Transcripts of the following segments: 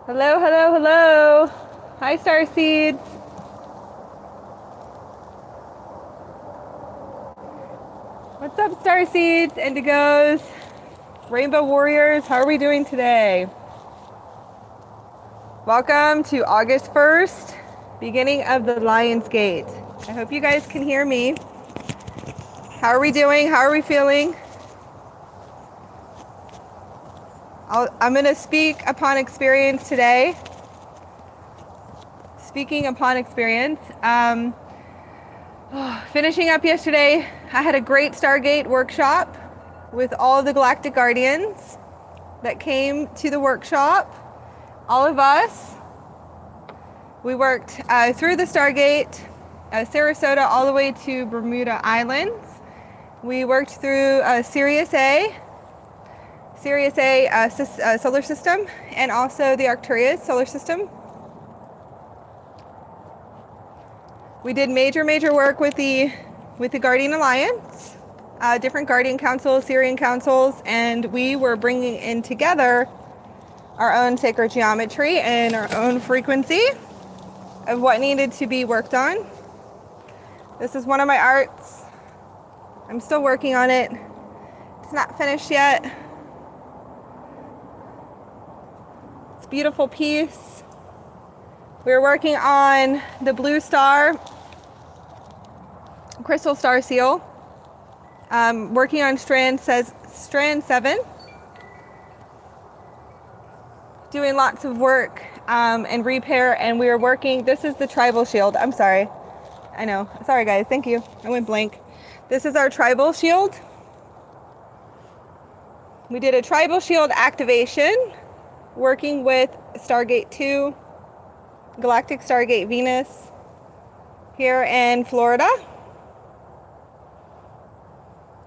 Hello, hello, hello. Hi, Starseeds. What's up, Starseeds, Indigos, Rainbow Warriors? How are we doing today? Welcome to August 1st, beginning of the Lion's Gate. I hope you guys can hear me. How are we doing? How are we feeling? I'm going to speak upon experience today. Speaking upon experience. Finishing up yesterday, I had a great Stargate workshop with all of the Galactic Guardians that came to the workshop. All of us. We worked through the Stargate, Sarasota, all the way to Bermuda Islands. We worked through Sirius A solar system, and also the Arcturus solar system. We did major work with the Guardian Alliance, different Guardian Councils, Sirian Councils, and we were bringing in together our own sacred geometry and our own frequency of what needed to be worked on. This is one of my arts. I'm still working on it. It's not finished yet. It's a beautiful piece. We're working on the blue star, crystal star seal. Working on strand 7. Doing lots of work and repair, and we are working. This is the tribal shield. I'm sorry. I know. Sorry, guys. Thank you. I went blank. This is our tribal shield. We did a tribal shield activation working with Stargate 2, Galactic Stargate Venus here in Florida.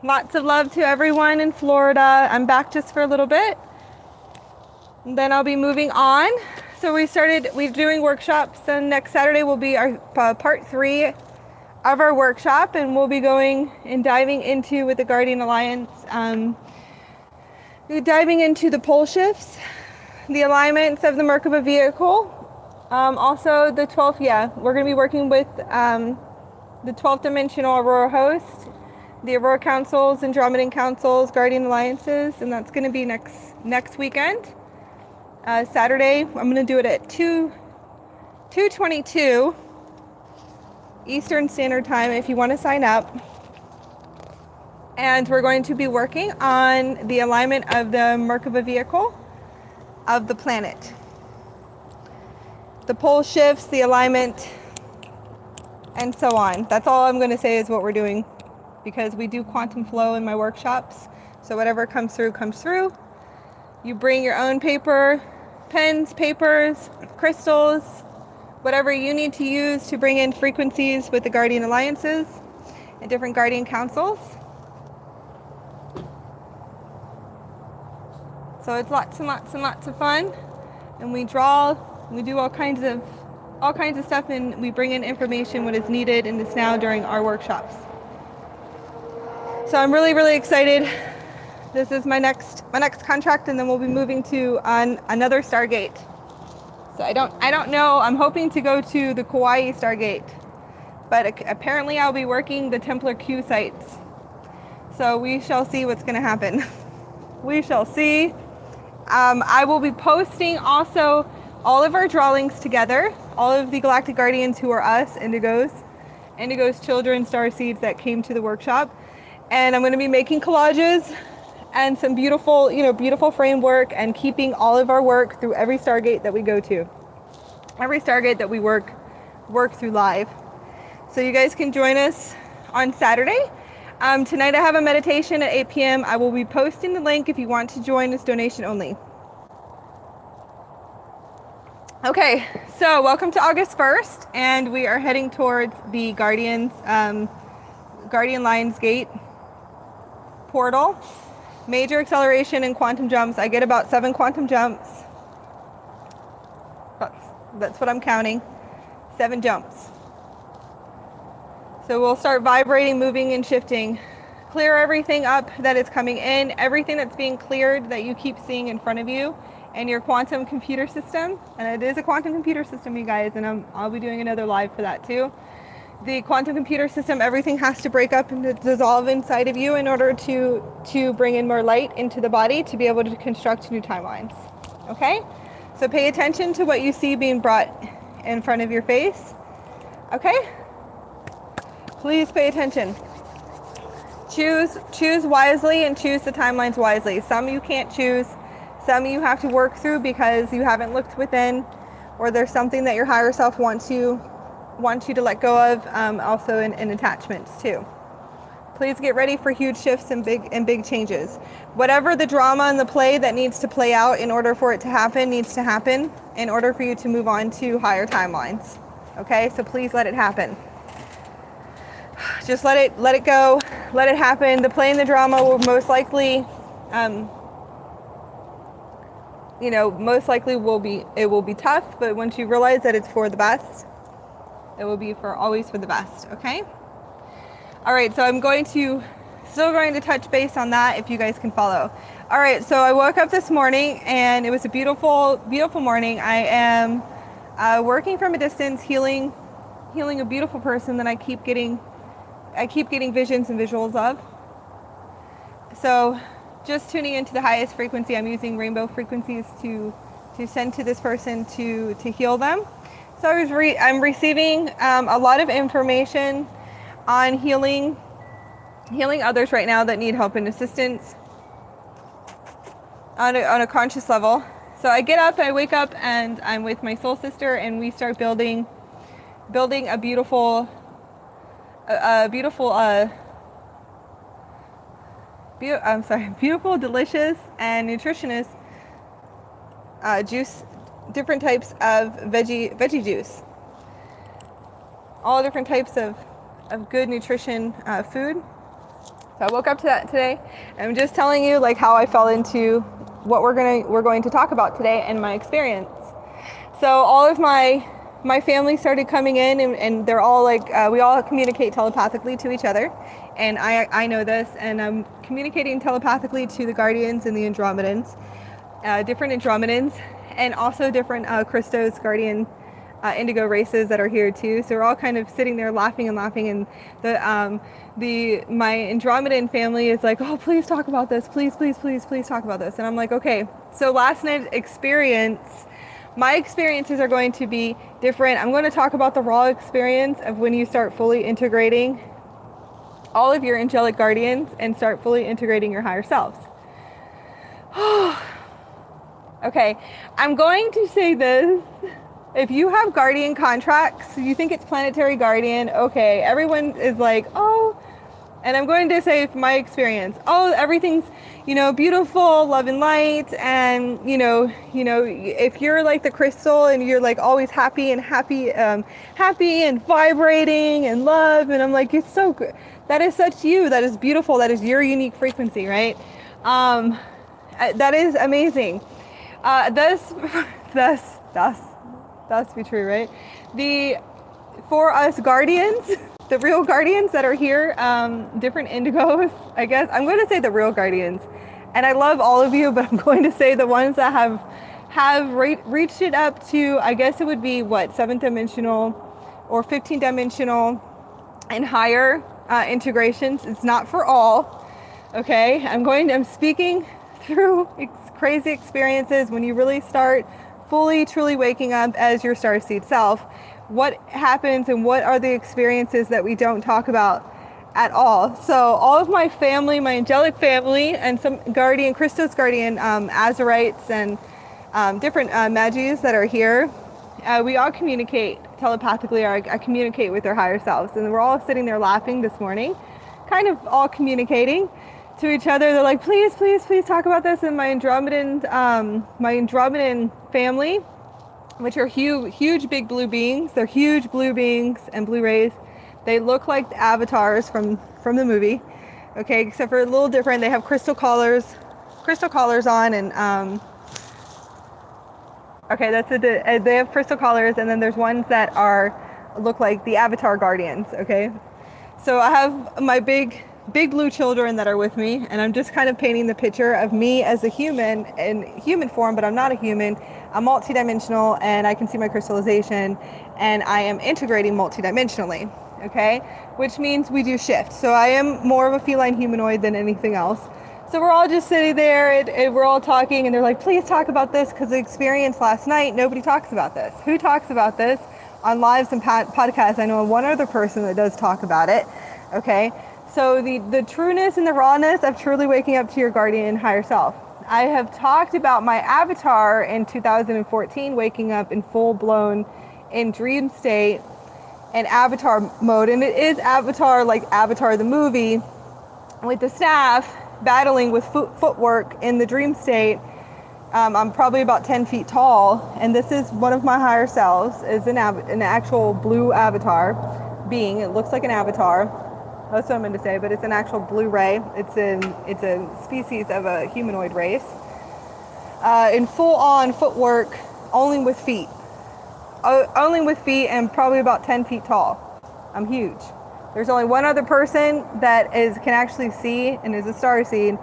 Lots of love to everyone in Florida. I'm back just for a little bit. And then I'll be moving on. So we're doing workshops, and next Saturday will be our part 3 of our workshop, and we'll be going and diving into, with the Guardian Alliance, diving into the pole shifts, the alignments of the Merkaba vehicle, also the 12th, we're going to be working with the 12th dimensional Aurora host, the Aurora councils, Andromedan councils, Guardian Alliances, and that's going to be next weekend. Saturday, I'm going to do it at 2:22 Eastern Standard Time if you want to sign up. And we're going to be working on the alignment of the Merkaba vehicle of the planet. The pole shifts, the alignment, and so on. That's all I'm going to say is what we're doing, because we do quantum flow in my workshops. So whatever comes through, comes through. You bring your own paper, pens, papers, crystals, whatever you need to use to bring in frequencies with the Guardian Alliances and different Guardian Councils. So it's lots and lots and lots of fun. And we draw, we do all kinds of stuff, and we bring in information when it's needed and it's now during our workshops. So I'm really excited. This is my next contract, and then we'll be moving to another Stargate. So I don't know. I'm hoping to go to the Kauai Stargate, but apparently I'll be working the Templar Q sites. So we shall see what's going to happen. We shall see. I will be posting also all of our drawings together, all of the Galactic Guardians who are us, Indigos children, Starseeds that came to the workshop. And I'm going to be making collages and some beautiful framework, and keeping all of our work through every Stargate that we go to. Every Stargate that we work through live. So you guys can join us on Saturday. Tonight I have a meditation at 8 p.m. I will be posting the link if you want to join. It's donation only. Okay, so welcome to August 1st, and we are heading towards the Guardian Lion's Gate portal. Major acceleration and quantum jumps. I get about 7 quantum jumps. That's what I'm counting. 7 jumps. So we'll start vibrating, moving, and shifting clear everything up that is coming in, everything that's being cleared that you keep seeing in front of you, and your quantum computer system. And it is a quantum computer system, you guys, and I'll be doing another live for that too. The quantum computer system, everything has to break up and dissolve inside of you in order to bring in more light into the body to be able to construct new timelines. Okay? So pay attention to what you see being brought in front of your face. Okay? Please pay attention. Choose wisely and choose the timelines wisely. Some you can't choose. Some you have to work through because you haven't looked within, or there's something that your higher self wants you to let go of, also in attachments too. Please get ready for huge shifts and big changes. Whatever the drama and the play that needs to play out in order for it to happen needs to happen in order for you to move on to higher timelines. Okay, so please let it happen. Just let it go, let it happen. The play and the drama will most likely, most likely will be tough, but once you realize that it's for the best, it will be always for the best, okay? All right, so I'm still going to touch base on that if you guys can follow. All right, so I woke up this morning and it was a beautiful, beautiful morning. I am working from a distance, healing a beautiful person that I keep getting visions and visuals of. So just tuning into the highest frequency, I'm using rainbow frequencies to send to this person to heal them. So I'm receiving a lot of information on healing others right now that need help and assistance on a conscious level. So I get up, I wake up, and I'm with my soul sister, and we start building a beautiful, delicious and nutritious juice. Different types of veggie juice, all different types of good nutrition food. So I woke up to that today, and I'm just telling you like how I fell into what we're going to talk about today and my experience. So all of my family started coming in, and they're all like, we all communicate telepathically to each other, and I know this, and I'm communicating telepathically to the guardians and the Andromedans, different Andromedans, and also different Christos guardian indigo races that are here too. So we're all kind of sitting there laughing, and my Andromedan family is like, oh, please talk about this, please talk about this. And I'm like, okay. So last night's experience, my experiences are going to be different. I'm going to talk about the raw experience of when you start fully integrating all of your angelic guardians and start fully integrating your higher selves. Okay, I'm going to say this. If you have guardian contracts, you think it's planetary guardian, okay, everyone is like, oh, and I'm going to say from my experience, oh, everything's, beautiful, love and light, and, if you're like the crystal and you're like always happy and vibrating and love, and I'm like, it's so good. That is such you, that is beautiful, that is your unique frequency, right? That is amazing. Thus be true, right? For us guardians, the real guardians that are here, different indigos, I guess. I'm going to say the real guardians. And I love all of you, but I'm going to say the ones that have reached it up to, I guess it would be, 7th dimensional or 15th dimensional and higher integrations. It's not for all, okay? I'm speaking through crazy experiences when you really start fully, truly waking up as your starseed self. What happens and what are the experiences that we don't talk about at all? So all of my family, my angelic family, and some Christos guardian Azurites and different Magis that are here, we all communicate telepathically, or I communicate with their higher selves. And we're all sitting there laughing this morning, kind of all communicating to each other. They're like, please talk about this. And my Andromedan family, which are huge big blue beings. They're huge blue beings and blue rays. They look like the avatars from the movie, okay, except for a little different. They have crystal collars on, and okay, that's it. They have crystal collars, and then there's ones that look like the avatar guardians, okay. So I have my big big blue children that are with me, and I'm just kind of painting the picture of me as a human in human form, but I'm not a human. I'm multidimensional, and I can see my crystallization, and I am integrating multidimensionally, okay? Which means we do shift. So I am more of a feline humanoid than anything else. So we're all just sitting there, and we're all talking, and they're like, please talk about this, because the experience last night, nobody talks about this. Who talks about this on lives and podcasts? I know one other person that does talk about it, okay? So the trueness and the rawness of truly waking up to your guardian higher self. I have talked about my avatar in 2014, waking up in full-blown in dream state and avatar mode. And it is Avatar, like Avatar the movie, with the staff battling with footwork in the dream state. I'm probably about 10 feet tall, and this is one of my higher selves, is an actual blue avatar being. It looks like an avatar. That's what I meant to say, but it's an actual blue ray. It's a species of a humanoid race. In full-on footwork, only with feet. Only with feet, and probably about 10 feet tall. I'm huge. There's only one other person that can actually see, and is a starseed.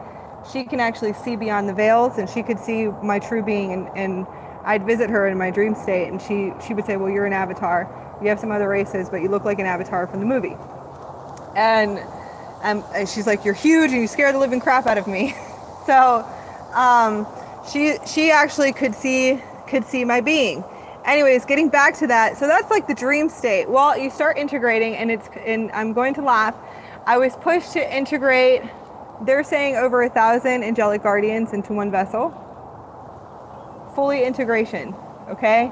She can actually see beyond the veils, and she could see my true being, and I'd visit her in my dream state, and she would say, well, you're an avatar. You have some other races, but you look like an avatar from the movie. And she's like, you're huge and you scare the living crap out of me. So she actually could see my being. Anyways, getting back to that, so that's like the dream state. Well, you start integrating, and I'm going to laugh. I was pushed to integrate, they're saying over 1,000 angelic guardians into one vessel. Fully integration, okay?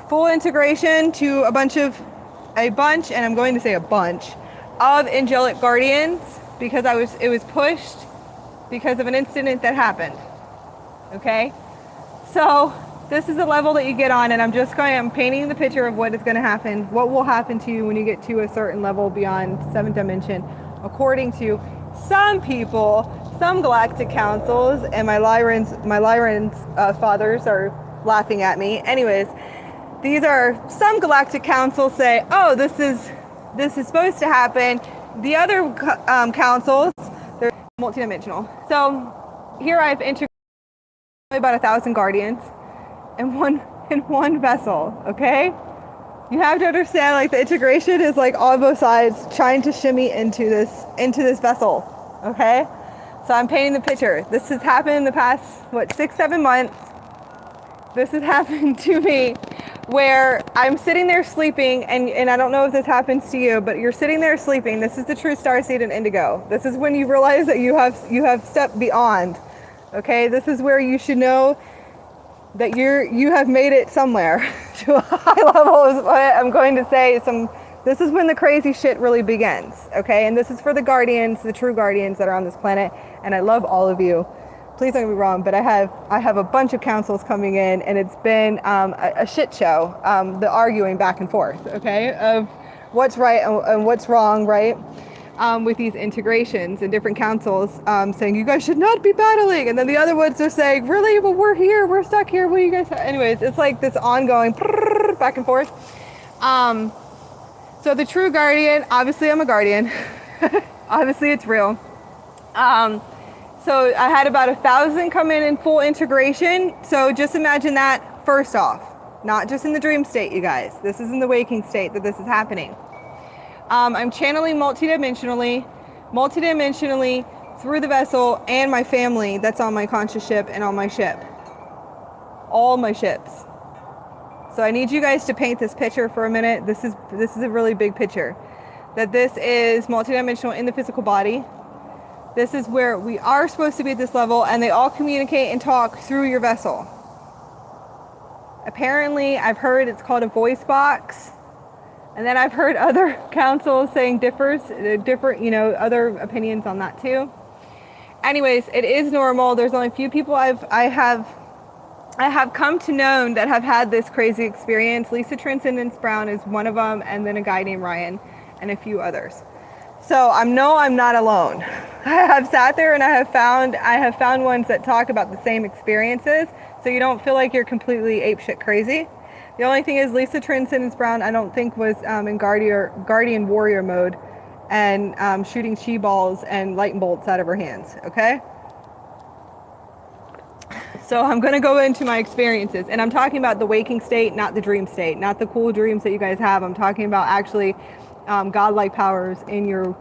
Full integration to a bunch, and I'm going to say a bunch, of angelic guardians, because it was pushed because of an incident that happened. Okay? So this is the level that you get on, and I'm painting the picture of what is going to happen, what will happen to you when you get to a certain level beyond 7th dimension, according to some people, some galactic councils, and my Lyran's fathers are laughing at me. Anyways, these are some galactic councils say, oh, this is supposed to happen. The other councils, they're multidimensional. So here I've integrated about 1,000 guardians in one vessel, okay? You have to understand, like, the integration is like on both sides trying to shimmy into this vessel, okay? So I'm painting the picture. This has happened in the past, 6-7 months. This has happened to me, where I'm sitting there sleeping, and I don't know if this happens to you, but you're sitting there sleeping. This is the true starseed and indigo. This is when you realize that you have stepped beyond. Okay, this is where you should know that you have made it somewhere to a high level, is what I'm going to say. This is when the crazy shit really begins. Okay, and this is for the guardians, the true guardians that are on this planet, and I love all of you. Please don't get me wrong, but I have a bunch of councils coming in, and it's been a shit show, the arguing back and forth, okay, of what's right and what's wrong, right, with these integrations and different councils saying, you guys should not be battling, and then the other ones are saying, really, well, we're here, we're stuck here, what do you guys have? Anyways, it's like this ongoing back and forth. So the true guardian, obviously I'm a guardian, obviously it's real. So I had about 1,000 come in full integration. So just imagine that first off, not just in the dream state, you guys. This is in the waking state that this is happening. I'm channeling multidimensionally through the vessel and my family that's on my conscious ship and on my ship. All my ships. So I need you guys to paint this picture for a minute. This is a really big picture. That this is multidimensional in the physical body. This is where we are supposed to be at this level, and they all communicate and talk through your vessel. Apparently, I've heard it's called a voice box, and then I've heard other councils saying different, other opinions on that too. Anyways, it is normal. There's only a few people I have come to know that have had this crazy experience. Lisa Transcendence Brown is one of them, and then a guy named Ryan, and a few others. So I'm not alone. I have sat there and I have found ones that talk about the same experiences, so you don't feel like you're completely apeshit crazy. The only thing is Lisa Transcendence Brown, I don't think was in guardian warrior mode and shooting chi balls and lightning bolts out of her hands, okay? So I'm gonna go into my experiences, and I'm talking about the waking state, not the dream state, not the cool dreams that you guys have. I'm talking about actually godlike powers in your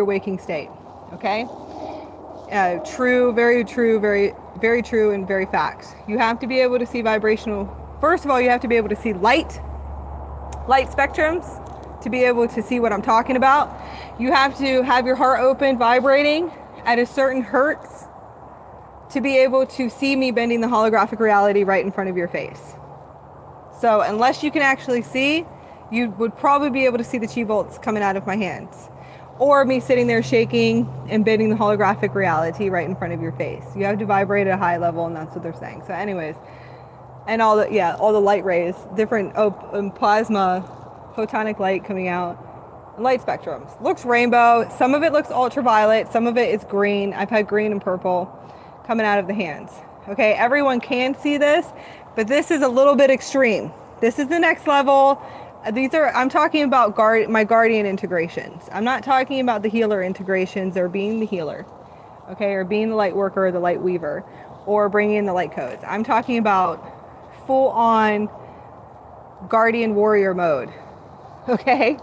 waking state, okay? True, very true, very true, and very facts. You have to be able to see vibrational. First of all, you have to be able to see light spectrums to be able to see what I'm talking about. You have to have your heart open, vibrating at a certain hertz to be able to see me bending the holographic reality right in front of your face. So unless you can actually see, you would probably be able to see the chi bolts coming out of my hands, or me sitting there shaking and bending the holographic reality right in front of your face. You have to vibrate at a high level, and that's what they're saying. So anyways, and all the light rays, different plasma, photonic light coming out, light spectrums. Looks rainbow. Some of it looks ultraviolet. Some of it is green. I've had green and purple coming out of the hands. Okay, everyone can see this, but this is a little bit extreme. This is the next level. I'm talking about my guardian integrations. I'm not talking about the healer integrations or being the healer, okay, or being the light worker or the light weaver or bringing in the light codes. I'm talking about full on guardian warrior mode, okay?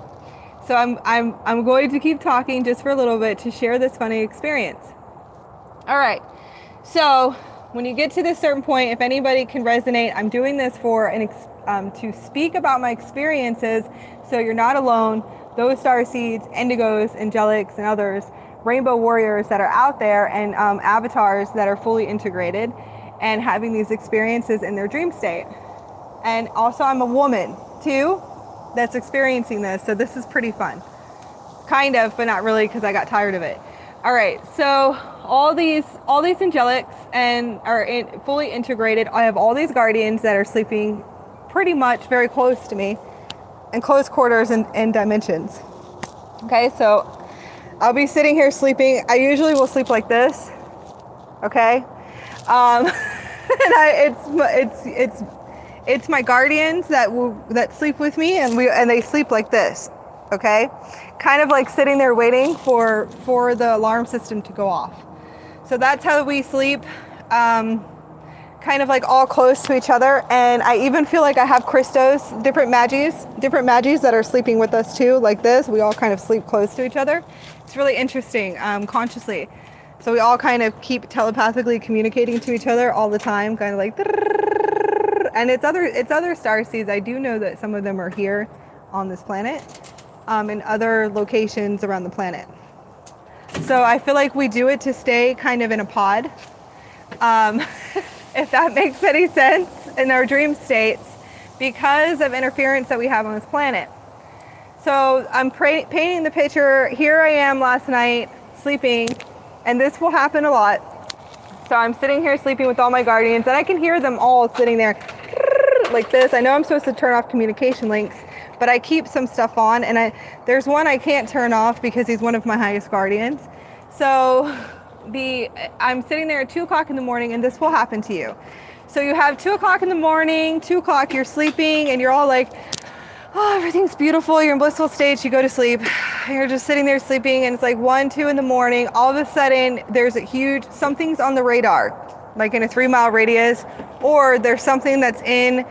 So I'm going to keep talking just for a little bit to share this funny experience. All right. So when you get to this certain point, if anybody can resonate, I'm doing this for to speak about my experiences, so you're not alone. Those starseeds, indigos, angelics, and others, rainbow warriors that are out there, and avatars that are fully integrated and having these experiences in their dream state. And also I'm a woman too that's experiencing this, so this is pretty fun. Kind of, but not really, because I got tired of it. All right, so all these angelics and are fully integrated. I have all these guardians that are sleeping pretty much very close to me in close quarters and dimensions. Okay, so I'll be sitting here sleeping. I usually will sleep like this. Okay, and it's my guardians that sleep with me, and they sleep like this. Okay, kind of like sitting there waiting for the alarm system to go off. So that's how we sleep, kind of like all close to each other. And I even feel like I have Christos, different Magis that are sleeping with us too, like this. We all kind of sleep close to each other. It's really interesting, consciously. So we all kind of keep telepathically communicating to each other all the time, kind of like, and it's other starseeds. I do know that some of them are here on this planet, in other locations around the planet. So I feel like we do it to stay kind of in a pod, if that makes any sense, in our dream states, because of interference that we have on this planet. So I'm painting the picture. Here I am last night sleeping, and this will happen a lot. So I'm sitting here sleeping with all my guardians, and I can hear them all sitting there like this. I know I'm supposed to turn off communication links, but I keep some stuff on, and there's one I can't turn off because he's one of my highest guardians. So I'm sitting there at 2 o'clock in the morning, and this will happen to you. So you have 2 o'clock in the morning, 2 o'clock, you're sleeping, and you're all like, oh, everything's beautiful, you're in blissful state, you go to sleep, you're just sitting there sleeping, and it's like 1, 2 in the morning, all of a sudden there's something's on the radar, like in a 3-mile radius, or there's something that's in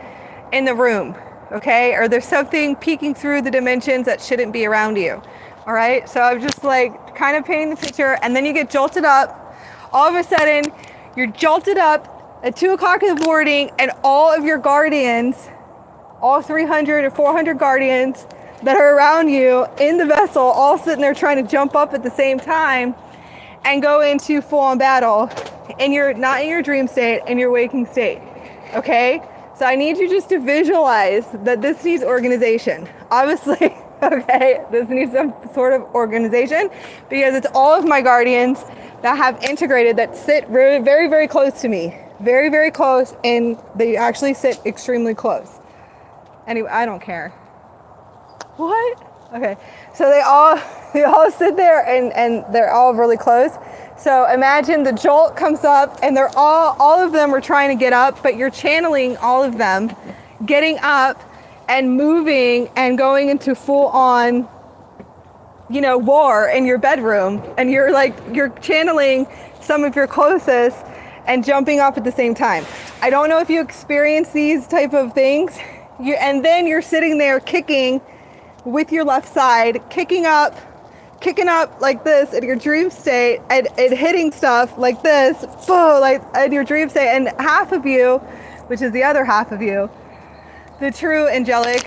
the room, okay? Or there's something peeking through the dimensions that shouldn't be around you, all right? So I'm just like kind of painting the picture, and then you get jolted up. All of a sudden, you're jolted up at 2 o'clock in the morning, and all of your guardians, all 300 or 400 guardians that are around you in the vessel, all sitting there trying to jump up at the same time and go into full-on battle, and you're not in your dream state, in your waking state, okay? So I need you just to visualize that this needs organization. Obviously, okay, this needs some sort of organization, because it's all of my guardians that have integrated, that sit very, very, very close to me. Very, very close, and they actually sit extremely close. Anyway, I don't care. What? Okay, so they all sit there, and they're all really close. So imagine the jolt comes up, and they're all of them are trying to get up, but you're channeling all of them getting up and moving and going into full on war in your bedroom, and you're channeling some of your closest and jumping off at the same time. I don't know if you experience these type of things. And then you're sitting there kicking with your left side, kicking up like this in your dream state, and hitting stuff like this, boom, like in your dream state. And half of you, which is the other half of you, the true angelic,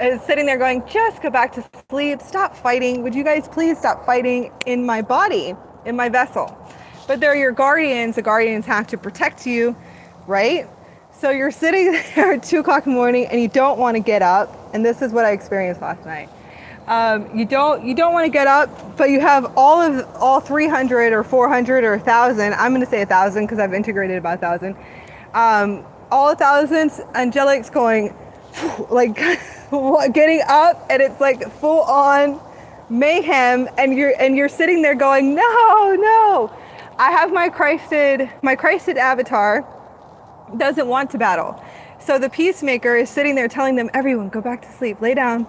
is sitting there going, just go back to sleep, stop fighting. Would you guys please stop fighting in my body, in my vessel? But they're your guardians. The guardians have to protect you, right? So you're sitting there at 2 o'clock in the morning and you don't want to get up. And this is what I experienced last night. You don't want to get up, but you have all 300 or 400 or 1,000. I'm going to say 1,000 because I've integrated about 1,000. All 1,000s, Angelic's going like getting up, and it's like full on mayhem. And you're sitting there going, no. I have my Christed avatar doesn't want to battle. So the peacemaker is sitting there telling them, everyone go back to sleep, lay down,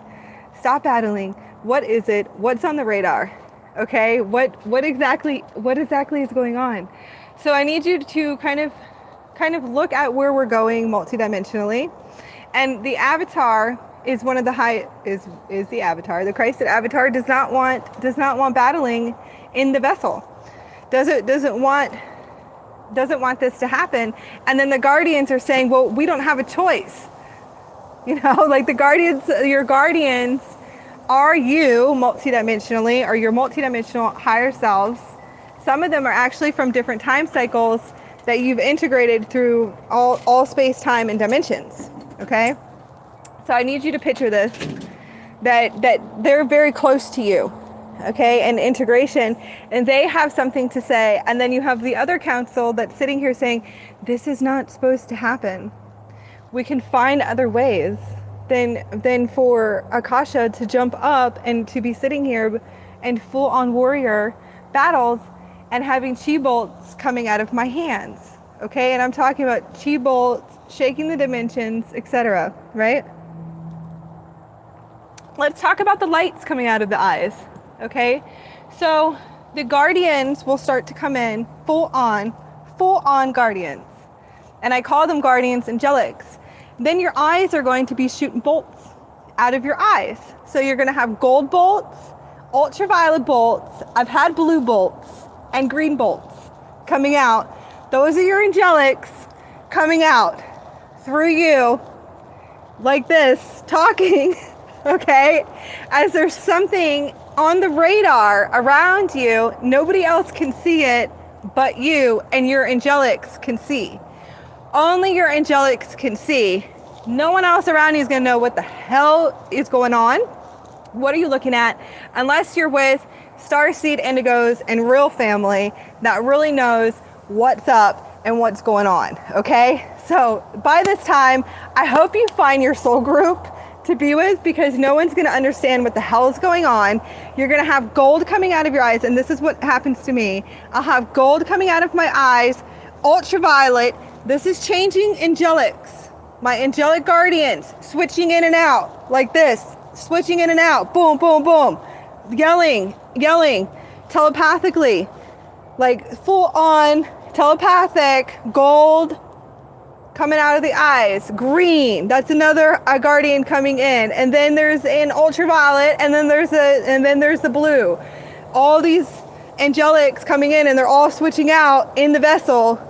stop battling. What is it? What's on the radar? Okay, what exactly is going on? So I need you to kind of look at where we're going multidimensionally. And the avatar is one of the is the avatar. The Christed avatar does not want battling in the vessel. Doesn't want this to happen. And then the guardians are saying, well, we don't have a choice. Like your guardians are you multidimensionally, or your multidimensional higher selves. Some of them are actually from different time cycles that you've integrated through all space, time, and dimensions. Okay? So I need you to picture this, that they're very close to you. Okay, and integration, and they have something to say, and then you have the other council that's sitting here saying, this is not supposed to happen. We can find other ways than for Akasha to jump up and to be sitting here and full on warrior battles and having chi bolts coming out of my hands. Okay, and I'm talking about chi bolts shaking the dimensions, etc. Right? Let's talk about the lights coming out of the eyes. Okay, so the guardians will start to come in full on guardians, and I call them guardians angelics. Then your eyes are going to be shooting bolts out of your eyes. So you're going to have gold bolts, ultraviolet bolts. I've had blue bolts and green bolts coming out. Those are your angelics coming out through you like this, talking. Okay, as there's something on the radar around you, nobody else can see it but you, and your angelics can see. Only your angelics can see. No one else around you is going to know what the hell is going on. What are you looking at? Unless you're with Starseed Indigos and real family that really knows what's up and what's going on. Okay, so by this time, I hope you find your soul group to be with, because no one's going to understand what the hell is going on. You're going to have gold coming out of your eyes, and this is what happens to me. I'll have gold coming out of my eyes, ultraviolet. This is changing angelics, my angelic guardians, switching in and out like this, switching in and out, boom, boom, boom, yelling telepathically, like full on telepathic gold coming out of the eyes. Green, that's another guardian coming in, and then there's an ultraviolet, and then there's the blue. All these angelics coming in, and they're all switching out in the vessel.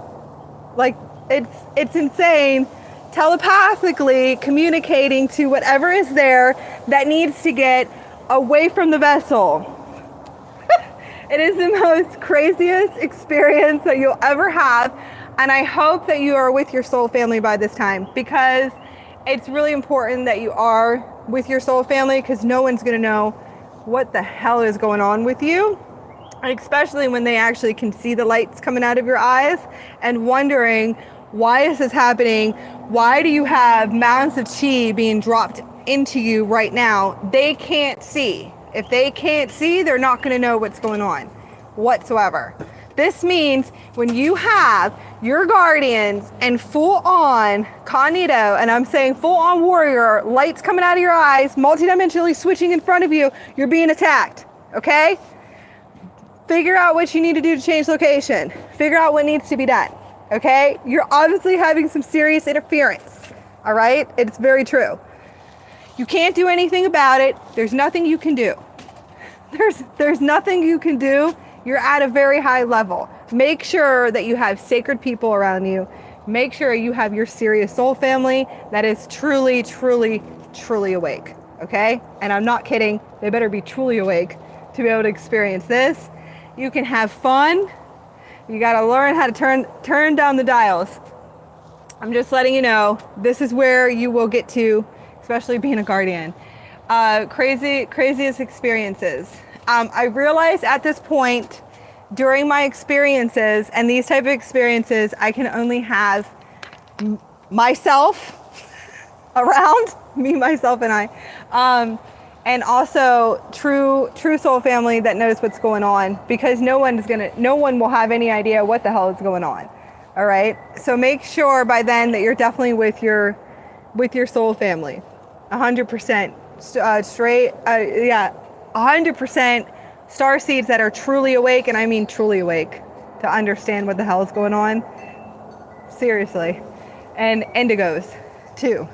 Like it's insane. Telepathically communicating to whatever is there that needs to get away from the vessel. It is the most craziest experience that you'll ever have. And I hope that you are with your soul family by this time, because it's really important that you are with your soul family, because no one's going to know what the hell is going on with you, especially when they actually can see the lights coming out of your eyes and wondering, why is this happening? Why do you have mounds of chi being dropped into you right now? They can't see. If they can't see, they're not going to know what's going on whatsoever. This means when you have your guardians and full on cognito, and I'm saying full on warrior, lights coming out of your eyes, multidimensionally switching in front of you, you're being attacked. okay? Figure out what you need to do to change location. Figure out what needs to be done, okay? You're obviously having some serious interference, all right? It's very true. You can't do anything about it. There's nothing you can do. There's nothing you can do. You're at a very high level. Make sure that you have sacred people around you. Make sure you have your serious soul family that is truly, truly, truly awake, okay? And I'm not kidding. They better be truly awake to be able to experience this. You can have fun. You got to learn how to turn down the dials. I'm just letting you know, this is where you will get to, especially being a guardian. Craziest experiences. I realized at this point during my experiences and these type of experiences, I can only have myself around, me, myself, and I, and also true soul family that knows what's going on, because no one will have any idea what the hell is going on. All right. So make sure by then that you're definitely with your soul family, 100%. Straight, 100% starseeds that are truly awake, and I mean truly awake, to understand what the hell is going on. Seriously. And indigos too.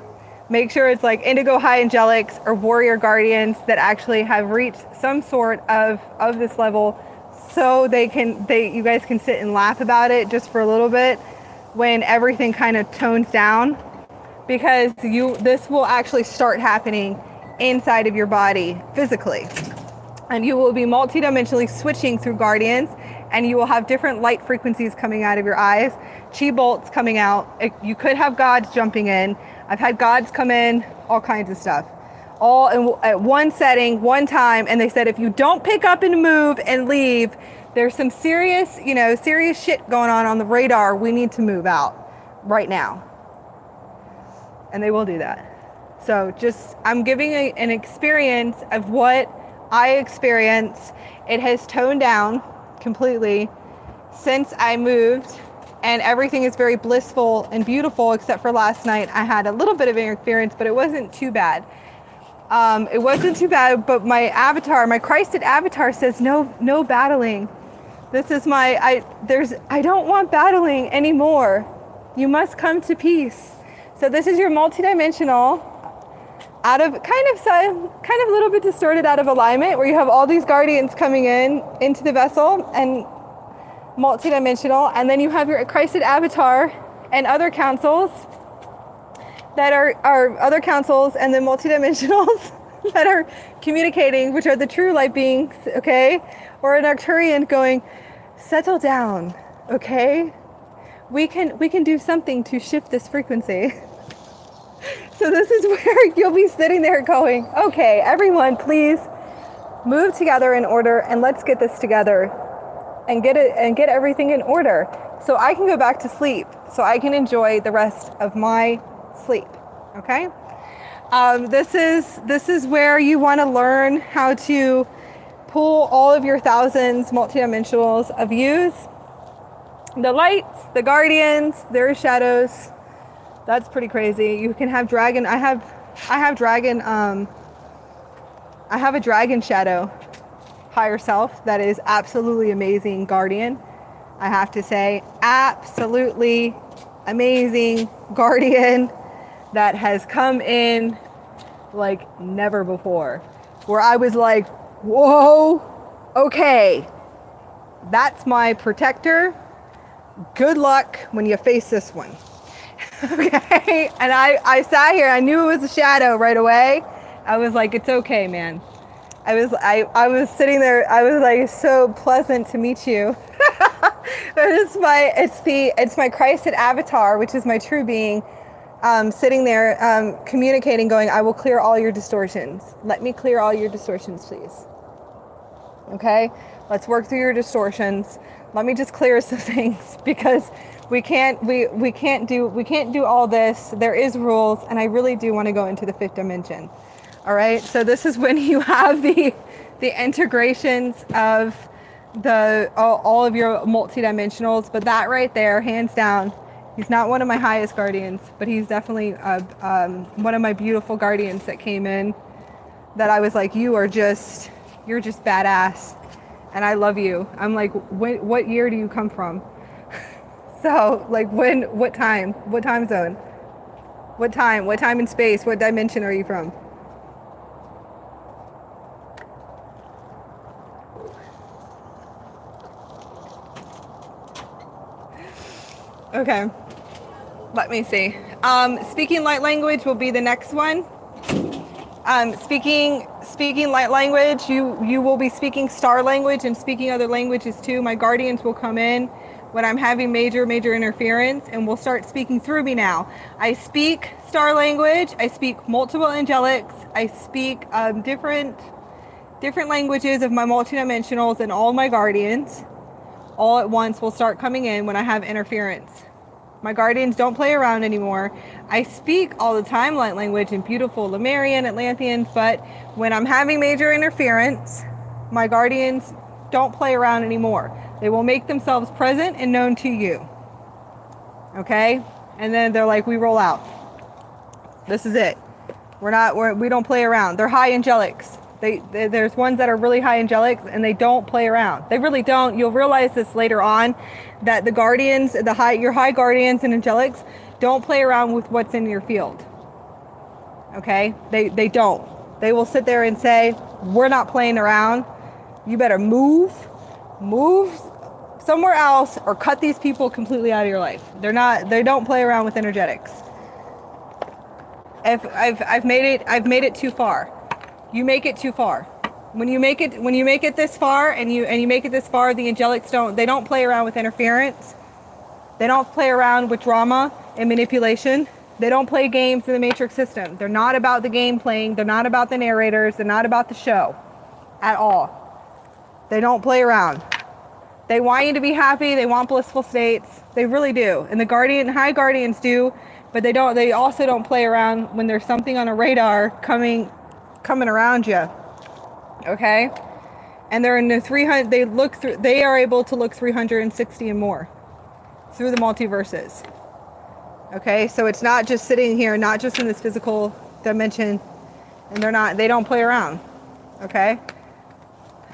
Make sure it's like indigo high angelics or warrior guardians that actually have reached some sort of this level, so you guys can sit and laugh about it just for a little bit when everything kind of tones down, because this will actually start happening inside of your body physically, and you will be multidimensionally switching through guardians, and you will have different light frequencies coming out of your eyes, chi bolts coming out. You could have gods jumping in. I've had gods come in, all kinds of stuff, all at one setting, one time, and they said if you don't pick up and move and leave, there's some serious shit going on the radar. We need to move out right now, and they will do that. So I'm giving an experience of what I experience. It has toned down completely since I moved, and everything is very blissful and beautiful, except for last night. I had a little bit of interference, but it wasn't too bad. It wasn't too bad, but my avatar, my Christed avatar says, no battling. This is I don't want battling anymore. You must come to peace. So this is your multidimensional, out of kind of a little bit distorted, out of alignment, where you have all these guardians coming into the vessel and multidimensional, and then you have your Christed avatar and other councils that are other councils, and then multidimensionals that are communicating, which are the true light beings, okay? Or an Arcturian going, settle down, okay? We can do something to shift this frequency. So this is where you'll be sitting there going, okay, everyone, please move together in order, and let's get this together and get everything in order, so I can go back to sleep, so I can enjoy the rest of my sleep. Okay. This is where you want to learn how to pull all of your thousands multidimensionals of yous, the lights, the guardians, their shadows. That's pretty crazy. You can have dragon. I have dragon. I have a dragon shadow, higher self, that is absolutely amazing guardian. I have to say, absolutely amazing guardian that has come in like never before, where I was like, whoa, okay, that's my protector. Good luck when you face this one. Okay. And I sat here, I knew it was a shadow right away. I was like, it's okay, man. I was sitting there, I was like, so pleasant to meet you. It's my Christed avatar, which is my true being, sitting there, communicating, going, I will clear all your distortions. Let me clear all your distortions, please. Okay, let's work through your distortions. Let me just clear some things, because we can't do all this. There is rules, and I really do want to go into the fifth dimension. All right, so this is when you have the integrations of all of your multidimensionals. But that right there, hands down, he's not one of my highest guardians, but he's definitely one of my beautiful guardians that came in, that I was like, you are just You're just badass. And I love you. I'm like, what year do you come from? So, like, what time zone? What time in space? What dimension are you from? Okay, let me see. Speaking light language will be the next one. Speaking light language, you will be speaking star language and speaking other languages too. My guardians will come in when I'm having major interference and will start speaking through me now. I speak star language, I speak multiple angelics, I speak different languages of my multidimensionals, and all my guardians all at once will start coming in when I have interference. My guardians don't play around anymore. I speak all the time light language in beautiful Lemurian, Atlantean, but when I'm having major interference, my guardians don't play around anymore. They will make themselves present and known to you. Okay? And then they're like, we roll out. This is it. We don't play around. They're high angelics. There's ones that are really high angelics and they don't play around. They really don't. You'll realize this later on, that the guardians, your high guardians and angelics don't play around with what's in your field. Okay? They don't. They will sit there and say, we're not playing around. You better move somewhere else or cut these people completely out of your life. They don't play around with energetics. If I've made it too far. You make it too far. When you make it this far and you make it this far, the angelics don't play around with interference. They don't play around with drama and manipulation. They don't play games in the matrix system. They're not about the game playing. They're not about the narrators. They're not about the show at all. They don't play around. They want you to be happy. They want blissful states. They really do. And the high guardians do, but they also don't play around when there's something on a radar coming around you. Okay? And they're in the 300, they are able to look 360 and more through the multiverses. Okay? So it's not just sitting here, not just in this physical dimension, and they don't play around. Okay?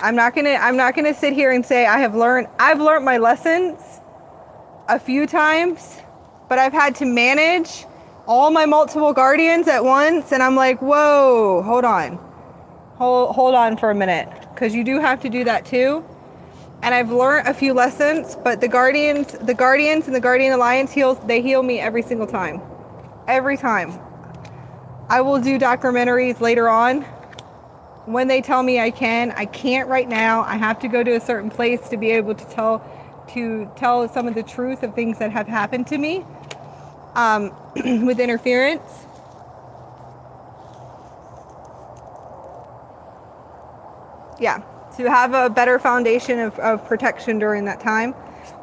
I'm not gonna sit here and say I've learned my lessons a few times, but I've had to manage all my multiple guardians at once, and I'm like, whoa, hold on for a minute, because you do have to do that too. And I've learned a few lessons, but the guardians and the Guardian Alliance heal me every single time. Every time. I will do documentaries later on when they tell me I can't right now. I have to go to a certain place to be able to tell some of the truth of things that have happened to me with interference. Yeah, to have a better foundation of protection during that time.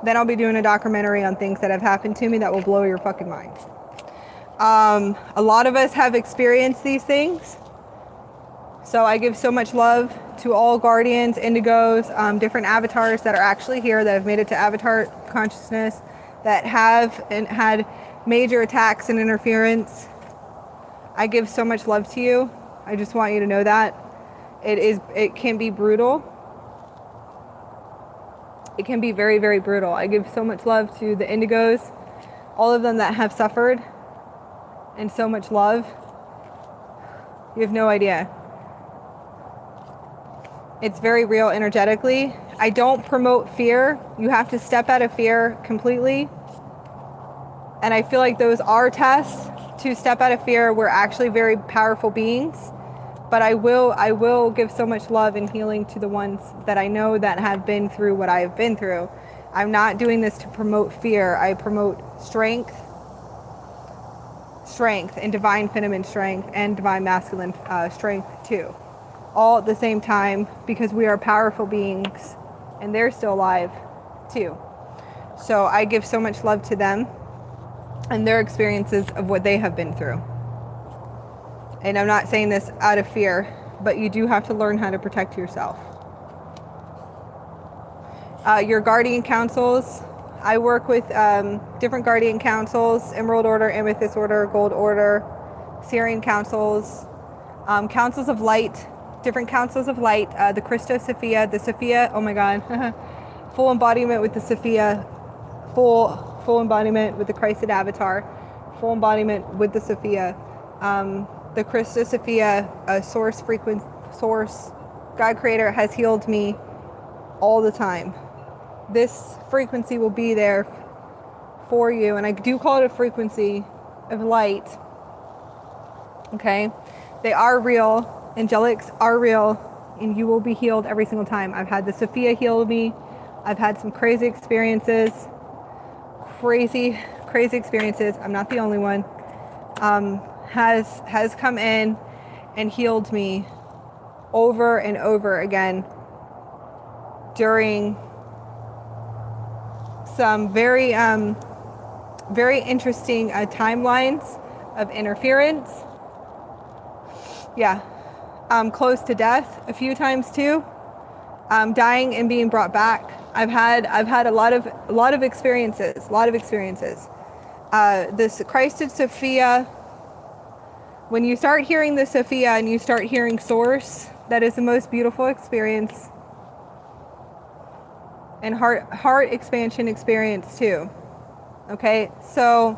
Then I'll be doing a documentary on things that have happened to me that will blow your fucking mind. A lot of us have experienced these things. So I give so much love to all guardians, indigos, different avatars that are actually here, that have made it to avatar consciousness, that have had major attacks and interference. I give so much love to you. I just want you to know that. It can be brutal. It can be very, very brutal. I give so much love to the indigos, all of them that have suffered, and so much love. You have no idea. It's very real energetically. I don't promote fear. You have to step out of fear completely. And I feel like those are tests to step out of fear. We're actually very powerful beings. But I will give so much love and healing to the ones that I know that have been through what I've been through. I'm not doing this to promote fear. I promote strength and divine feminine strength and divine masculine strength too. All at the same time, because we are powerful beings and they're still alive too. So I give so much love to them and their experiences of what they have been through. And I'm not saying this out of fear, but you do have to learn how to protect yourself. Your guardian councils. I work with different guardian councils: Emerald Order, Amethyst Order, Gold Order, Syrian councils, councils of light, different councils of light, the Christos Sophia, the Sophia, oh my God, full embodiment with the Sophia, full embodiment with the Christed Avatar, full embodiment with the Sophia, the Christos Sophia, source frequency, source, God Creator has healed me all the time. This frequency will be there for you, and I do call it a frequency of light. Okay, they are real. Angelics are real, and you will be healed every single time. I've had the Sophia heal me. I've had some crazy experiences. Crazy experiences. I'm not the only one. Has come in and healed me over and over again during some very interesting timelines of interference. Yeah, close to death a few times too. Dying and being brought back. I've had a lot of experiences. This Christed Sophia. When you start hearing the Sophia and you start hearing Source, that is the most beautiful experience. And heart expansion experience too. Okay, so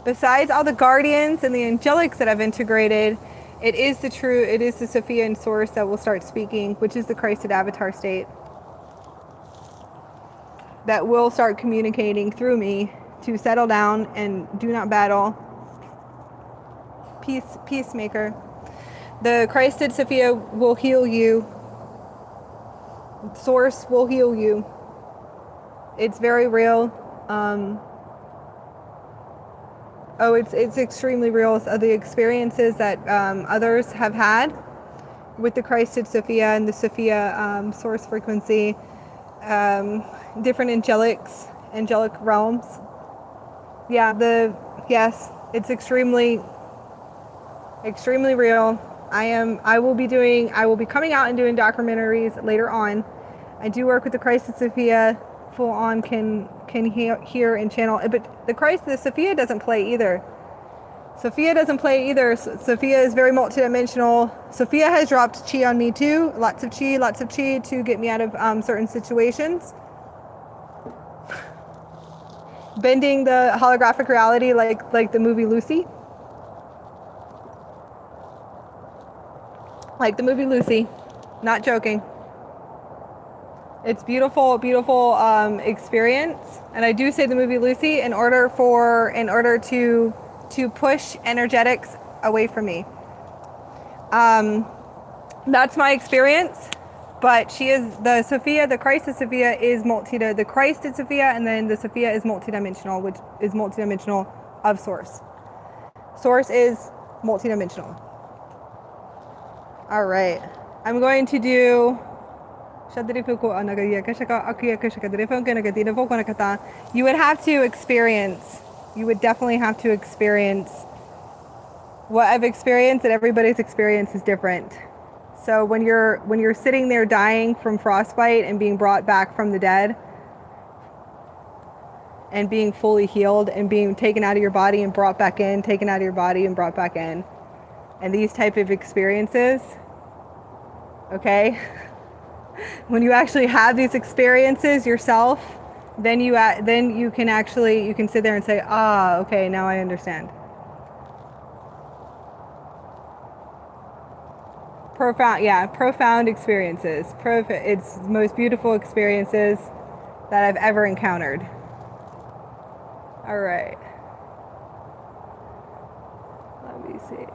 besides all the guardians and the angelics that I've integrated, it is the Sophia and Source that will start speaking, which is the Christed Avatar state, that will start communicating through me to settle down and do not battle. Peacemaker. The Christed Sophia will heal you. Source will heal you. It's very real. It's extremely real. The experiences that others have had with the Christed Sophia and the Sophia source frequency, different angelic realms. Yeah, yes, it's extremely real. I will be coming out and doing documentaries later on. I do work with the Christed Sophia, full on can hear and channel, but the Sophia doesn't play either. Sophia is very multidimensional. Sophia has dropped chi on me too. Lots of chi to get me out of certain situations. Bending the holographic reality like the movie Lucy. Like the movie Lucy. Not joking. It's beautiful experience. And I do say the movie Lucy in order to push energetics away from me. That's my experience. But she is the Sophia, the Christed Sophia is the Christed Sophia, and then the Sophia is multidimensional, which is multidimensional of Source. Source is multidimensional. All right. I'm going to do. You would definitely have to experience what I've experienced, and everybody's experience is different. So when you're sitting there dying from frostbite and being brought back from the dead and being fully healed and being taken out of your body and brought back in, taken out of your body and brought back in, and these type of experiences, okay? When you actually have these experiences yourself, then you can sit there and say, okay, now I understand. Profound experiences. It's the most beautiful experiences that I've ever encountered. All right. Let me see.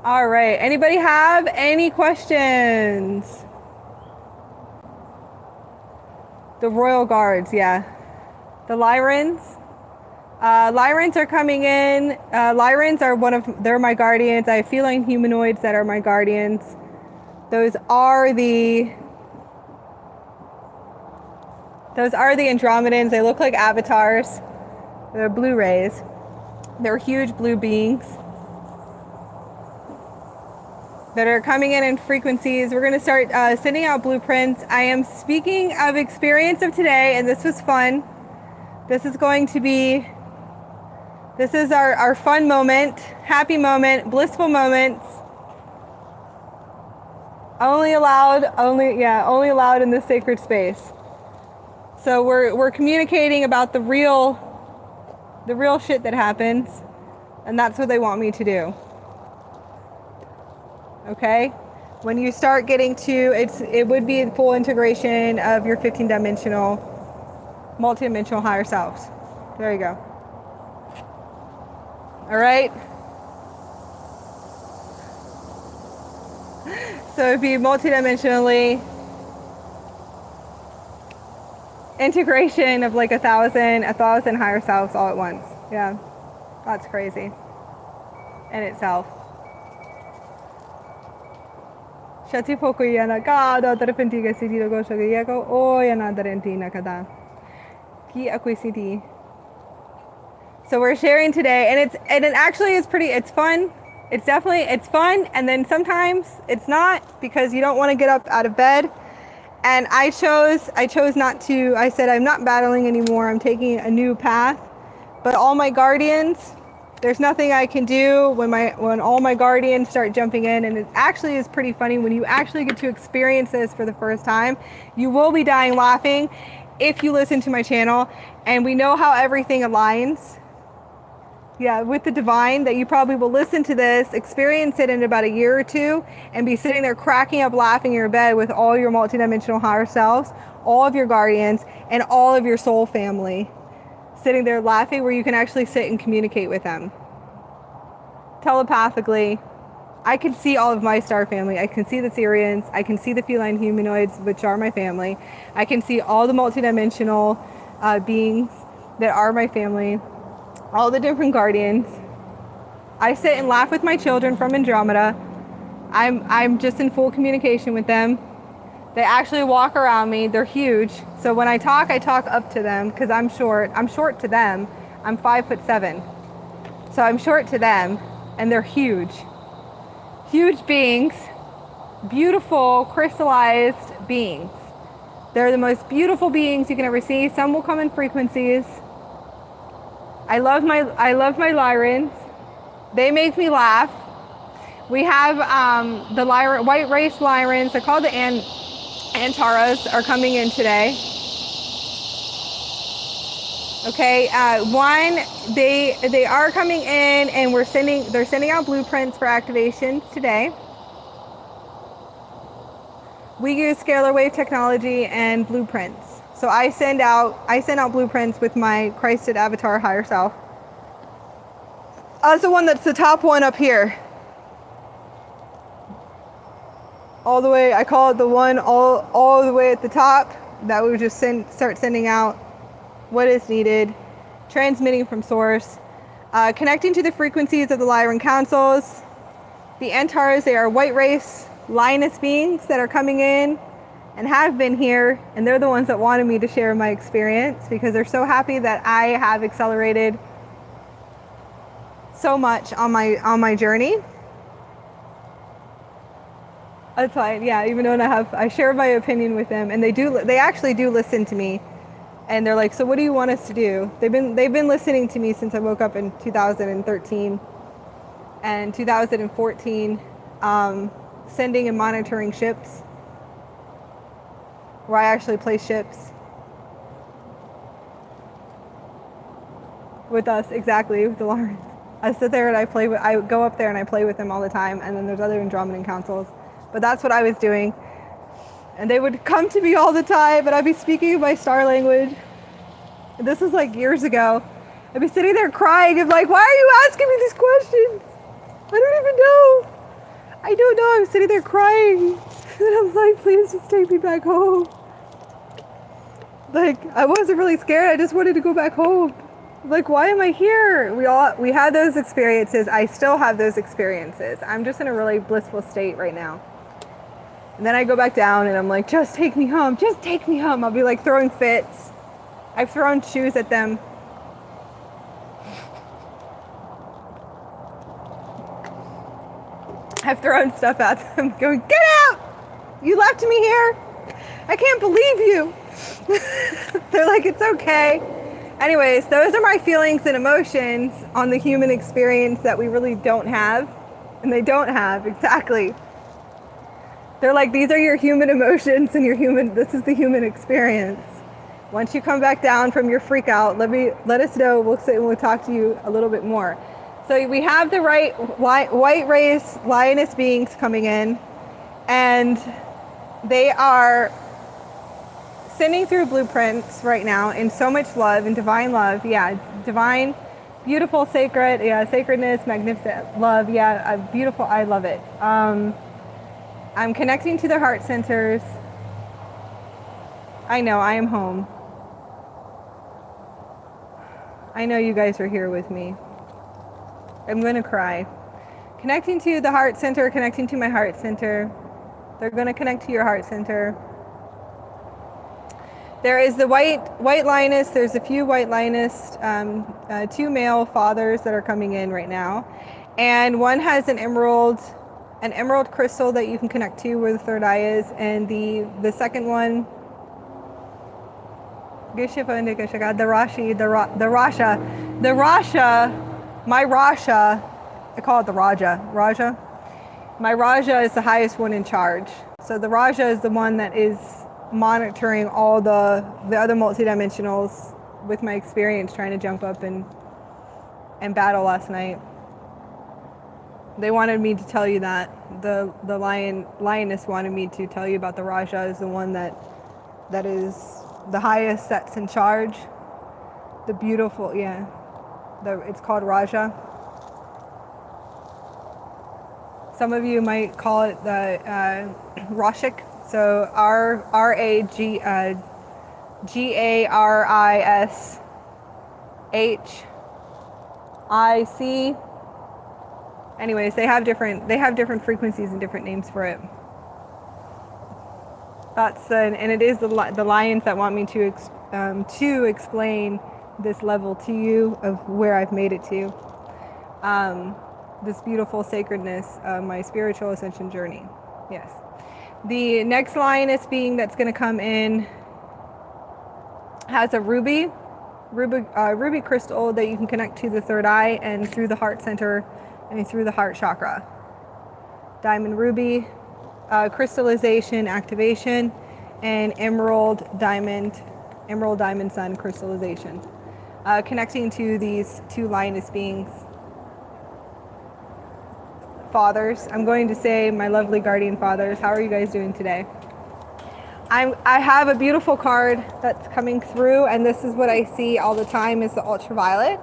All right. Anybody have any questions? The Royal Guards, yeah. The Lyrans. Lyrans are coming in. Lyrans are they're my guardians. I have feline humanoids that are my guardians. Those are the Andromedans. They look like avatars. They're blue rays. They're huge blue beings that are coming in frequencies. We're going to start sending out blueprints. I am speaking of experience of today, and this was fun. This is going to be This is our fun moment, happy moment, blissful moments. Only allowed in this sacred space. So we're communicating about the real shit that happens, and that's what they want me to do. Okay? When you start getting to it would be full integration of your 15-dimensional, multi-dimensional higher selves. There you go. All right? So it'd be multidimensionally integration of like a thousand higher selves all at once. Yeah, that's crazy in itself. Shati poco yana kada terpentiga sidi logo shagayako o yana darentina kada ki acquisiti. So we're sharing today, and it actually is pretty. It's fun. It's fun, and then sometimes it's not, because you don't want to get up out of bed. And I chose not to. I said I'm not battling anymore. I'm taking a new path. But all my guardians, there's nothing I can do when all my guardians start jumping in, and it actually is pretty funny when you actually get to experience this for the first time. You will be dying laughing if you listen to my channel, and we know how everything aligns. Yeah, with the divine, that you probably will listen to this, experience it in about a year or two, and be sitting there cracking up laughing in your bed with all your multidimensional higher selves, all of your guardians, and all of your soul family. Sitting there laughing, where you can actually sit and communicate with them. Telepathically, I can see all of my star family. I can see the Syrians. I can see the feline humanoids, which are my family. I can see all the multidimensional beings that are my family. All the different guardians. I sit and laugh with my children from Andromeda. I'm just in full communication with them. They actually walk around me. They're huge. So when I talk up to them, because I'm short. I'm short to them. I'm 5'7". So I'm short to them, and they're huge. Huge beings. Beautiful, crystallized beings. They're the most beautiful beings you can ever see. Some will come in frequencies. I love my Lyrans. They make me laugh. We have the white race Lyrans. They're called the Antaras, are coming in today. Okay, they are coming in, and they're sending out blueprints for activations today. We use scalar wave technology and blueprints. So I send out blueprints with my Christed avatar higher self. That's the one that's the top one up here. All the way, I call it the one all the way at the top, that we just start sending out what is needed, transmitting from source, connecting to the frequencies of the Lyran councils. The Antaras, they are white race lioness beings that are coming in and have been here, and they're the ones that wanted me to share my experience, because they're so happy that I have accelerated so much on my journey. That's fine. Yeah, even though I share my opinion with them, and they actually do listen to me, and they're like, so what do you want us to do? They've been listening to me since I woke up in 2013 and 2014, sending and monitoring ships, where I actually place ships with us, exactly, with the Lawrence. I sit there and I go up there and I play with them all the time, and then there's other Andromedan councils. But that's what I was doing. And they would come to me all the time, and I'd be speaking my star language. And this was like years ago. I'd be sitting there crying and like, why are you asking me these questions? I don't even know. I don't know. I'm sitting there crying. And I'm like, please just take me back home. Like, I wasn't really scared. I just wanted to go back home. Like, why am I here? We had those experiences. I still have those experiences. I'm just in a really blissful state right now. And then I go back down and I'm like, just take me home. Just take me home. I'll be like throwing fits. I've thrown shoes at them. I've thrown stuff at them going, get out! You left me here? I can't believe you. They're like, it's okay. Anyways, those are my feelings and emotions on the human experience that we really don't have. And they don't have, exactly. They're like, these are your human emotions and this is the human experience. Once you come back down from your freak out, let us know. We'll sit and we'll talk to you a little bit more. So we have the white race lioness beings coming in, and they are sending through blueprints right now in so much love and divine love. Yeah, divine, beautiful, sacred, yeah, sacredness, magnificent love. Yeah, beautiful. I love it. I'm connecting to their heart centers. I know, I am home. I know you guys are here with me. I'm gonna cry. Connecting to the heart center, connecting to my heart center. They're gonna connect to your heart center. There is the white lioness. There's a few white lioness, 2 male fathers that are coming in right now. And one has an emerald crystal that you can connect to where the third eye is. And the second one, the Rasha, my Rasha, I call it the Raja. My Raja is the highest one in charge. So the Raja is the one that is monitoring all the other multidimensionals with my experience trying to jump up and battle last night. They wanted me to tell you that. The lioness wanted me to tell you about the Raja is the one that is the highest, that's in charge. The beautiful, yeah. It's called Raja. Some of you might call it the Rashik. So RAGARISHIC. Anyways, they have different frequencies and different names for it. And it is the lions that want me to explain this level to you of where I've made it to. This beautiful sacredness of my spiritual ascension journey. Yes. The next lioness being that's going to come in has a ruby crystal that you can connect to the third eye and through the heart center and through the heart chakra. Diamond ruby, crystallization activation, and emerald diamond sun crystallization. Connecting to these 2 lioness beings. Fathers, I'm going to say my lovely guardian fathers, how are you guys doing today? I have a beautiful card that's coming through, and this is what I see all the time is the ultraviolet.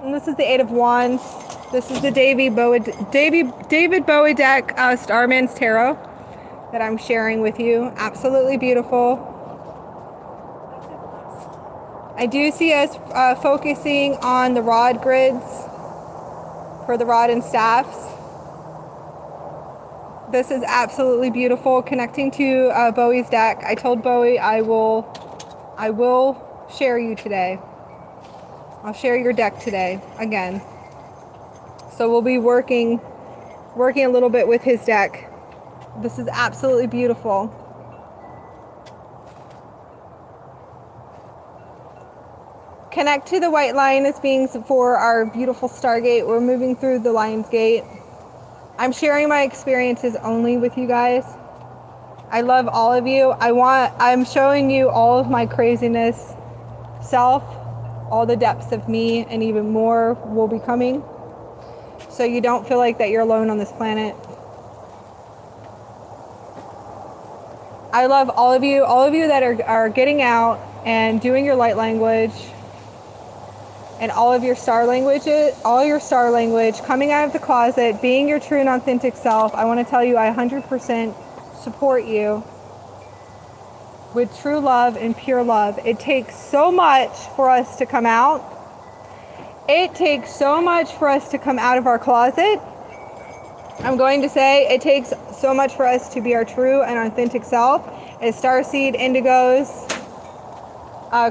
And this is the 8 of Wands. This is the David Bowie deck, Starman's Tarot, that I'm sharing with you. Absolutely beautiful. I do see us focusing on the rod grids for the rod and staffs. This is absolutely beautiful. Connecting to Bowie's deck. I told Bowie I will share you today. I'll share your deck today again. So we'll be working a little bit with his deck. This is absolutely beautiful. Connect to the white lioness beings for our beautiful Stargate. We're moving through the Lion's Gate. I'm sharing my experiences only with you guys. I love all of you. I'm showing you all of my craziness self, all the depths of me, and even more will be coming. So you don't feel like that you're alone on this planet. I love all of you that are getting out and doing your light language. And all your star language, coming out of the closet, being your true and authentic self. I want to tell you, I 100% support you with true love and pure love. It takes so much for us to come out. It takes so much for us to come out of our closet. I'm going to say it takes so much for us to be our true and authentic self as Starseed, Indigos,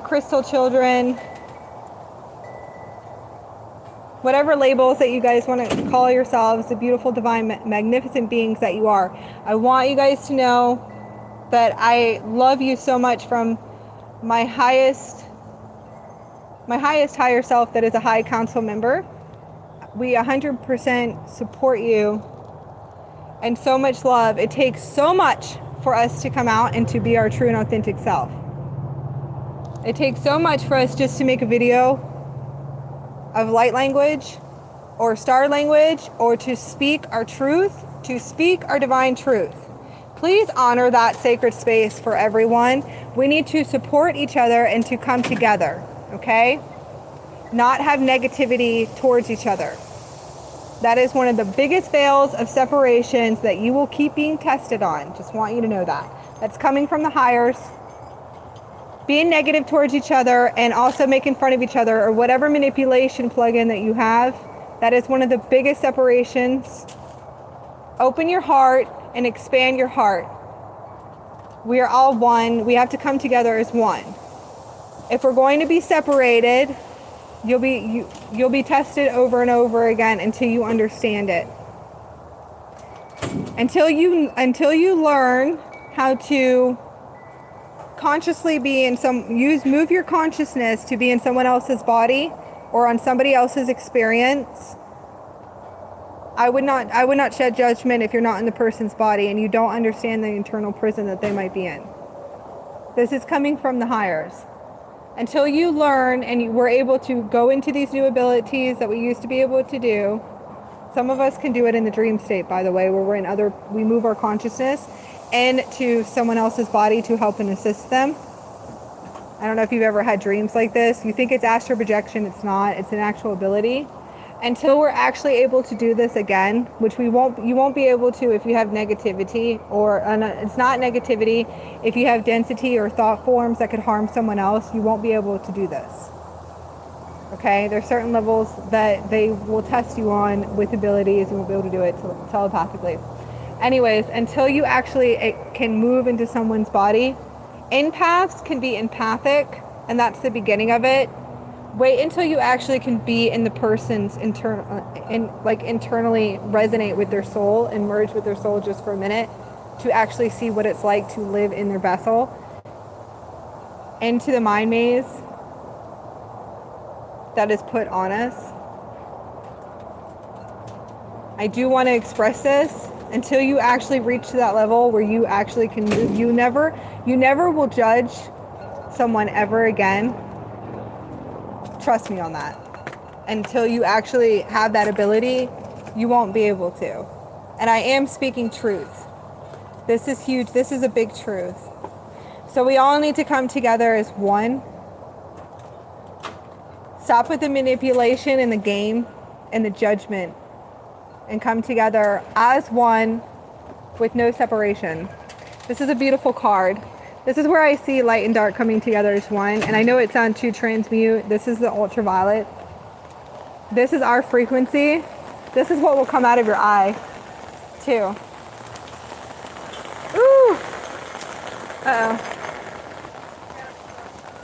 Crystal Children, whatever labels that you guys want to call yourselves, the beautiful, divine, magnificent beings that you are. I want you guys to know that I love you so much from my highest my highest higher self that is a high council member. We 100% support you and so much love. It takes so much for us to come out and to be our true and authentic self. It takes so much for us just to make a video of light language or star language, or to speak our truth, to speak our divine truth. Please honor that sacred space for everyone. We need to support each other and to come together, okay? Not have negativity towards each other. That is one of the biggest veils of separations that you will keep being tested on. Just want you to know that. That's coming from the higher. Being negative towards each other and also making fun of each other, or whatever manipulation plugin that you have, that is one of the biggest separations. Open your heart and expand your heart. We are all one. We have to come together as one. If we're going to be separated, you'll be tested over and over again until you understand it. Until you learn how to consciously be in move your consciousness to be in someone else's body or on somebody else's experience. I would not shed judgment if you're not in the person's body and you don't understand the internal prison that they might be in. This is coming from the highers. Until you learn and we're able to go into these new abilities that we used to be able to do. Some of us can do it in the dream state, by the way, where we move our consciousness into someone else's body to help and assist them. I don't know if you've ever had dreams like this. You think it's astral projection. It's not. It's an actual ability. Until we're actually able to do this again, which you won't be able to if you have negativity, or it's not negativity. If you have density or thought forms that could harm someone else, you won't be able to do this. Okay? There's certain levels that they will test you on with abilities, and you won't be able to do it telepathically. Anyways, until you actually can move into someone's body, empaths can be empathic, and that's the beginning of it. Wait until you actually can be in the person's internally resonate with their soul and merge with their soul just for a minute to actually see what it's like to live in their vessel, into the mind maze that is put on us. I do want to express this. Until you actually reach to that level where you actually can move, you never will judge someone ever again. Trust me on that. Until you actually have that ability, you won't be able to. And I am speaking truth. This is huge. This is a big truth. So we all need to come together as one. Stop with the manipulation and the game and the judgment, and come together as one with no separation. This is a beautiful card. This is where I see light and dark coming together as one. And I know it sounds too transmute. This is the ultraviolet. This is our frequency. This is what will come out of your eye, too. Ooh. Uh-oh.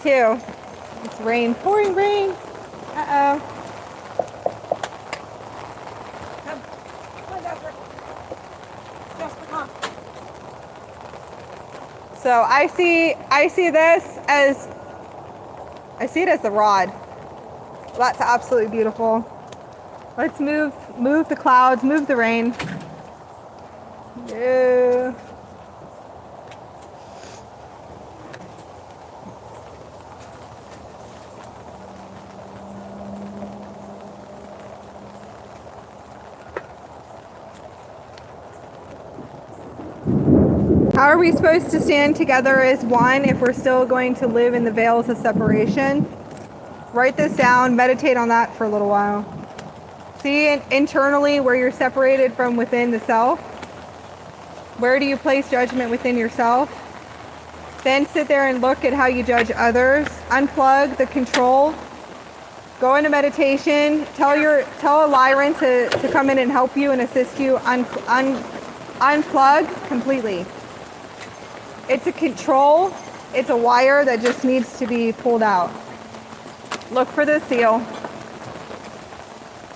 Two. It's rain, pouring rain. Uh-oh. So I see this as, I see it as the rod. That's absolutely beautiful. Let's move the clouds, move the rain. Yeah. How are we supposed to stand together as one if we're still going to live in the veils of separation? Write this down, meditate on that for a little while. See internally where you're separated from within the self. Where do you place judgment within yourself? Then sit there and look at how you judge others. Unplug the control. Go into meditation. Tell a Lyran to come in and help you and assist you. Unplug completely. It's a control. It's a wire that just needs to be pulled out. Look for the seal.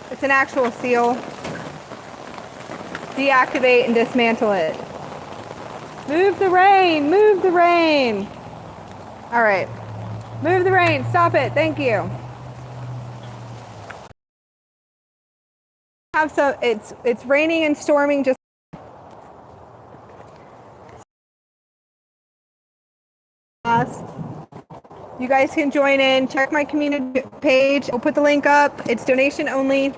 It's an actual seal. Deactivate and dismantle it. Move the rain. Move the rain. All right. Move the rain. Stop it. Thank you. have some. It's raining and storming. Just us. You guys can join in. Check my community page. I'll put the link up. It's donation only.